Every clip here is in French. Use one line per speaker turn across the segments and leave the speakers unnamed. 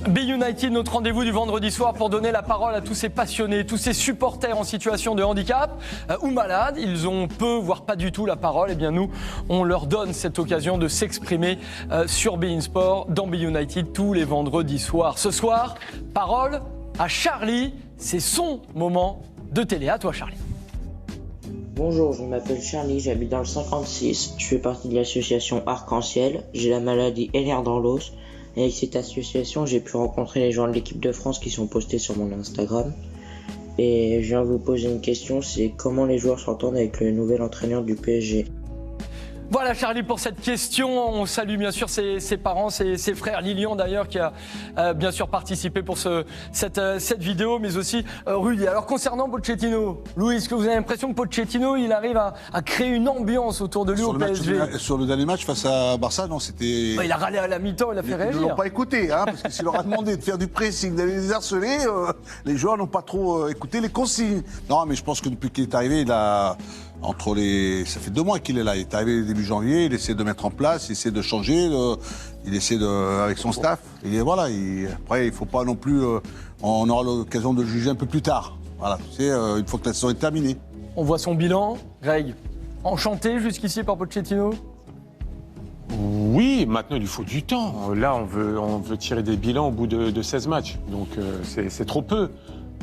Be United, notre rendez-vous du vendredi soir pour donner la parole à tous ces passionnés, tous ces supporters en situation de handicap ou malades. Ils ont peu, voire pas du tout la parole. Eh bien nous, on leur donne cette occasion de s'exprimer sur beIN Sport, dans Be United, tous les vendredis soirs. Ce soir, parole à Charlie. C'est son moment de télé. À toi, Charlie.
Bonjour, je m'appelle Charlie, j'habite dans le 56. Je fais partie de l'association Arc-en-Ciel. J'ai la maladie Ehlers-Danlos. Et avec cette association, j'ai pu rencontrer les joueurs de l'équipe de France qui sont postés sur mon Instagram. Et je viens vous poser une question, c'est comment les joueurs s'entendent avec le nouvel entraîneur du PSG.
Voilà Charlie pour cette question. On salue bien sûr ses parents, ses frères, Lilian d'ailleurs qui a bien sûr participé pour cette vidéo, mais aussi Rudy. Alors concernant Pochettino, Louis, est-ce que vous avez l'impression que Pochettino il arrive à créer une ambiance autour de lui au PSG?
Sur le dernier match face à Barça, non, c'était...
Il a râlé à la mi-temps, il a fait réagir.
Ils ne l'ont pas écouté, hein, parce que s'il leur a demandé de faire du pressing, d'aller les harceler, les joueurs n'ont pas trop écouté les consignes. Non, mais je pense que depuis qu'il est arrivé, il a... Ça fait 2 mois qu'il est là. Il est arrivé début janvier, il essaie de mettre en place, il essaie de changer, il essaie avec son staff. Et voilà, après, il ne faut pas non plus... on aura l'occasion de le juger un peu plus tard. Voilà, tu sais, une fois que la saison est terminée.
On voit son bilan. Greg, enchanté jusqu'ici par Pochettino?
Oui, maintenant il lui faut du temps. Là, on veut tirer des bilans au bout de 16 matchs. Donc c'est trop peu.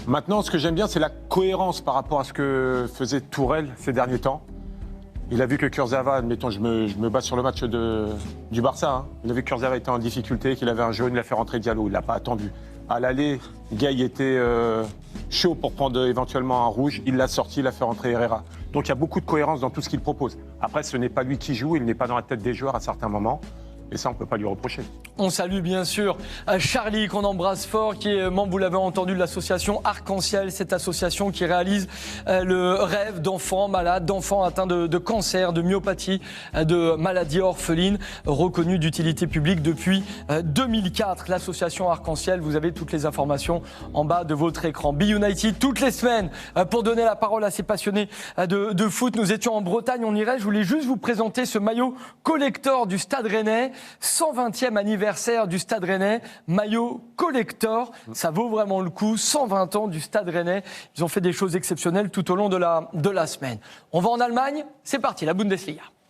Maintenant, ce que j'aime bien, c'est la cohérence par rapport à ce que faisait Tourelle ces derniers temps. Il a vu que Kurzawa, admettons, je me base sur le match du Barça, hein. Il a vu que Kurzawa était en difficulté, qu'il avait un jaune, il a fait rentrer Diallo, il ne l'a pas attendu. À l'aller, Gay était chaud pour prendre éventuellement un rouge, il l'a sorti, il a fait rentrer Herrera. Donc il y a beaucoup de cohérence dans tout ce qu'il propose. Après, ce n'est pas lui qui joue, il n'est pas dans la tête des joueurs à certains moments. Et ça, on ne peut pas lui reprocher.
On salue bien sûr Charlie, qu'on embrasse fort, qui est membre, vous l'avez entendu, de l'association Arc-en-Ciel, cette association qui réalise le rêve d'enfants malades, d'enfants atteints de cancer, de myopathie, de maladies orphelines, reconnues d'utilité publique depuis 2004. L'association Arc-en-Ciel, vous avez toutes les informations en bas de votre écran. Be United, toutes les semaines, pour donner la parole à ces passionnés de foot. Nous étions en Bretagne, on irait. Je voulais juste vous présenter ce maillot collector du Stade Rennais. 120e anniversaire du Stade Rennais, maillot collector, ça vaut vraiment le coup, 120 ans du Stade Rennais, ils ont fait des choses exceptionnelles tout au long de la semaine. On va en Allemagne, c'est parti, la Bundesliga.